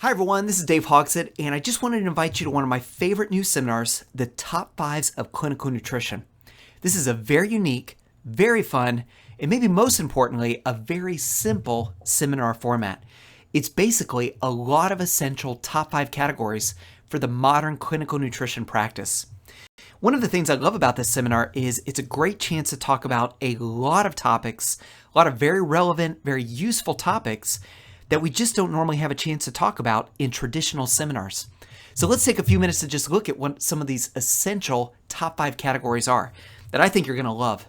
Hi everyone, this is Dave Hogsett, and I just wanted to invite you to one of my favorite new seminars, the Top 5s of Clinical Nutrition. This is a very unique, very fun, and maybe most importantly, a very simple seminar format. It's basically a lot of essential top 5 categories for the modern clinical nutrition practice. One of the things I love about this seminar is it's a great chance to talk about a lot of topics, a lot of very relevant, very useful topics that we just don't normally have a chance to talk about in traditional seminars. So let's take a few minutes to just look at what some of these essential top 5 categories are that I think you're going to love.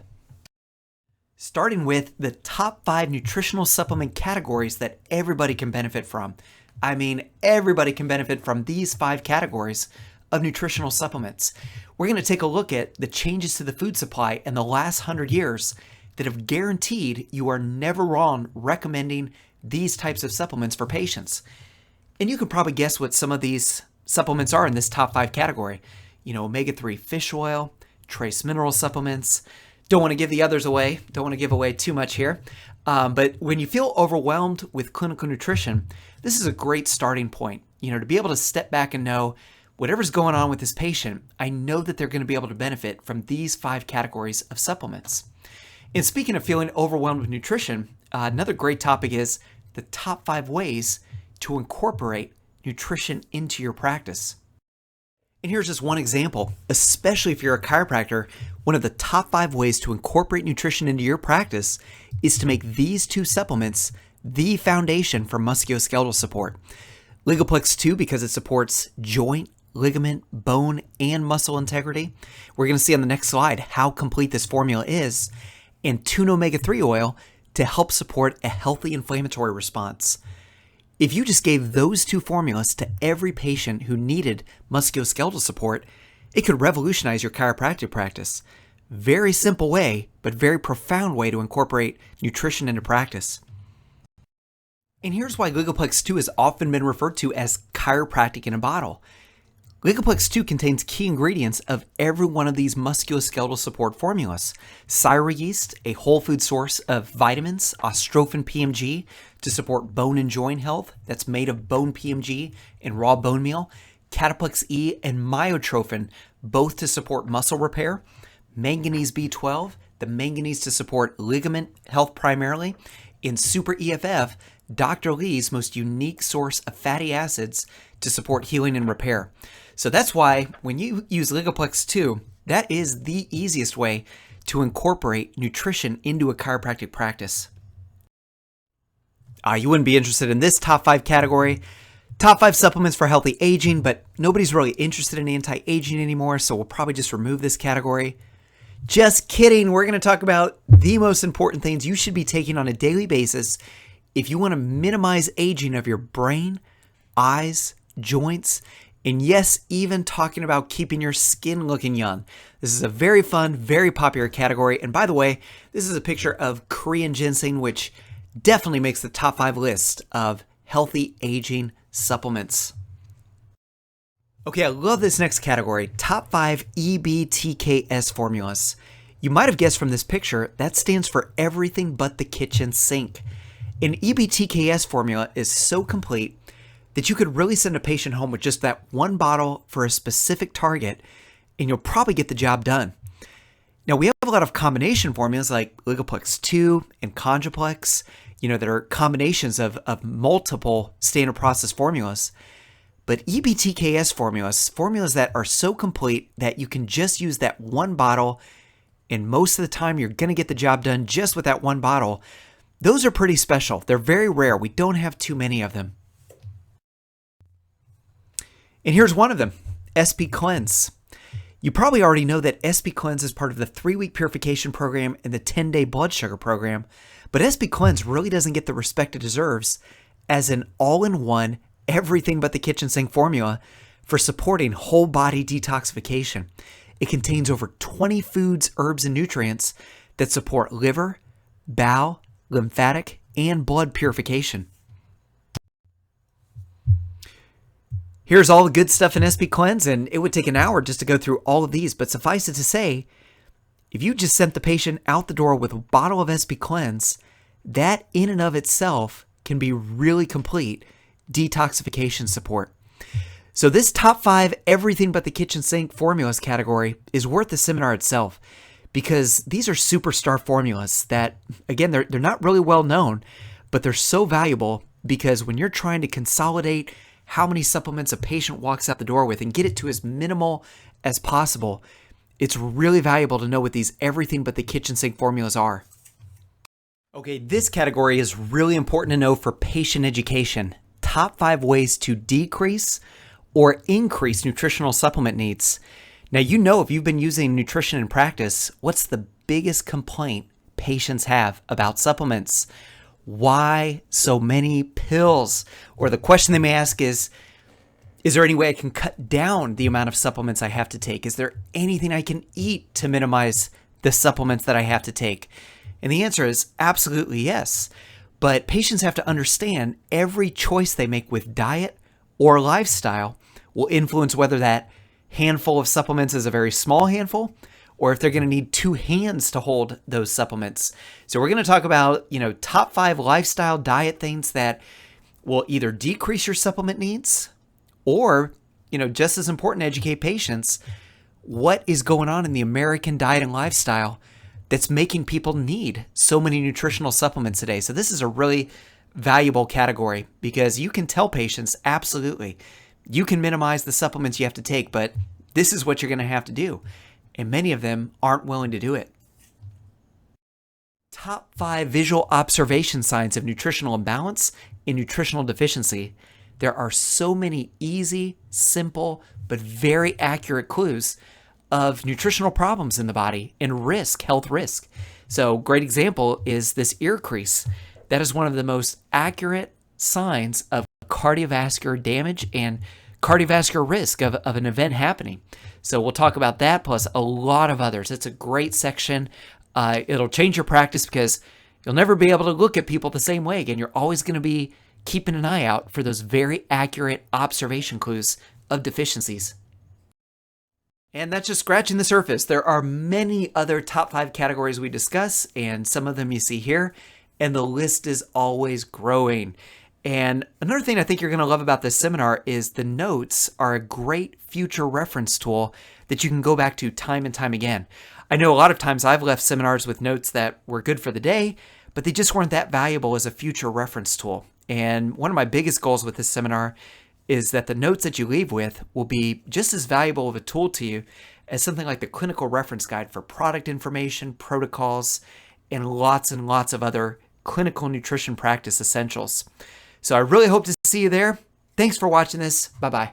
Starting with the top 5 nutritional supplement categories that everybody can benefit from. I mean, everybody can benefit from these 5 categories of nutritional supplements. We're going to take a look at the changes to the food supply in the last 100 years that have guaranteed you are never wrong recommending these types of supplements for patients. And you can probably guess what some of these supplements are in this top 5 category. Omega-3 fish oil, trace mineral supplements. Don't want to give the others away. Don't want to give away too much here. But when you feel overwhelmed with clinical nutrition, this is a great starting point. To be able to step back and know whatever's going on with this patient, I know that they're going to be able to benefit from these 5 categories of supplements. And speaking of feeling overwhelmed with nutrition, another great topic is the top 5 ways to incorporate nutrition into your practice. And here's just one example, especially if you're a chiropractor, one of the top 5 ways to incorporate nutrition into your practice is to make these 2 supplements the foundation for musculoskeletal support. Ligaplex 2 because it supports joint, ligament, bone, and muscle integrity. We're going to see on the next slide how complete this formula is. And Tune Omega-3 oil to help support a healthy inflammatory response. If you just gave those 2 formulas to every patient who needed musculoskeletal support, it could revolutionize your chiropractic practice. Very simple way, but very profound way to incorporate nutrition into practice. And here's why Ligaplex 2 has often been referred to as chiropractic in a bottle. Ligaplex 2 contains key ingredients of every one of these musculoskeletal support formulas. Syra yeast, a whole food source of vitamins, Ostrophin PMG to support bone and joint health that's made of bone PMG and raw bone meal, Cataplex E and Myotrophin, both to support muscle repair, manganese B12, the manganese to support ligament health primarily, and Super EFF, Dr. Lee's most unique source of fatty acids to support healing and repair. So that's why when you use Ligaplex 2, that is the easiest way to incorporate nutrition into a chiropractic practice. You wouldn't be interested in this top 5 category, top 5 supplements for healthy aging, but nobody's really interested in anti-aging anymore, so we'll probably just remove this category. Just kidding. We're going to talk about the most important things you should be taking on a daily basis if you want to minimize aging of your brain, eyes, joints, and yes, even talking about keeping your skin looking young. This is a very fun, very popular category. And by the way, this is a picture of Korean ginseng, which definitely makes the top 5 list of healthy aging supplements. Okay, I love this next category, top 5 EBTKS formulas. You might have guessed from this picture, that stands for everything but the kitchen sink. An EBTKS formula is so complete that you could really send a patient home with just that one bottle for a specific target, and you'll probably get the job done. Now, we have a lot of combination formulas like Ligaplex 2 and Conjuplex, that are combinations of multiple standard process formulas. But EBTKS formulas that are so complete that you can just use that one bottle, and most of the time you're going to get the job done just with that one bottle. Those are pretty special. They're very rare. We don't have too many of them. And here's one of them, SP Cleanse. You probably already know that SP Cleanse is part of the 3-week purification program and the 10-day blood sugar program, but SP Cleanse really doesn't get the respect it deserves as an all-in-one, everything but the kitchen sink formula for supporting whole body detoxification. It contains over 20 foods, herbs, and nutrients that support liver, bowel, lymphatic, and blood purification. Here's all the good stuff in SP Cleanse, and it would take an hour just to go through all of these, but suffice it to say, if you just sent the patient out the door with a bottle of SP Cleanse, that in and of itself can be really complete detoxification support. So this top 5 everything but the kitchen sink formulas category is worth the seminar itself, because these are superstar formulas that, again, they're not really well known, but they're so valuable because when you're trying to consolidate how many supplements a patient walks out the door with and get it to as minimal as possible, it's really valuable to know what these everything but the kitchen sink formulas are. Okay, this category is really important to know for patient education. Top 5 ways to decrease or increase nutritional supplement needs. Now, you know, if you've been using nutrition in practice, what's the biggest complaint patients have about supplements? Why so many pills? Or the question they may ask is there any way I can cut down the amount of supplements I have to take? Is there anything I can eat to minimize the supplements that I have to take? And the answer is absolutely yes. But patients have to understand every choice they make with diet or lifestyle will influence whether that handful of supplements is a very small handful or if they're going to need 2 hands to hold those supplements. So we're going to talk about, top 5 lifestyle diet things that will either decrease your supplement needs or, just as important, educate patients what is going on in the American diet and lifestyle that's making people need so many nutritional supplements today. So this is a really valuable category because you can tell patients, absolutely, you can minimize the supplements you have to take, but this is what you're going to have to do. And many of them aren't willing to do it. Top 5 visual observation signs of nutritional imbalance and nutritional deficiency. There are so many easy, simple, but very accurate clues of nutritional problems in the body and health risk. So, great example is this ear crease. That is one of the most accurate signs of cardiovascular damage and cardiovascular risk of an event happening. So we'll talk about that plus a lot of others. It's a great section. It'll change your practice because you'll never be able to look at people the same way again. You're always going to be keeping an eye out for those very accurate observation clues of deficiencies. And that's just scratching the surface. There are many other top 5 categories we discuss, and some of them you see here, and the list is always growing. And another thing I think you're going to love about this seminar is the notes are a great future reference tool that you can go back to time and time again. I know a lot of times I've left seminars with notes that were good for the day, but they just weren't that valuable as a future reference tool. And one of my biggest goals with this seminar is that the notes that you leave with will be just as valuable of a tool to you as something like the clinical reference guide for product information, protocols, and lots of other clinical nutrition practice essentials. So I really hope to see you there. Thanks for watching this. Bye-bye.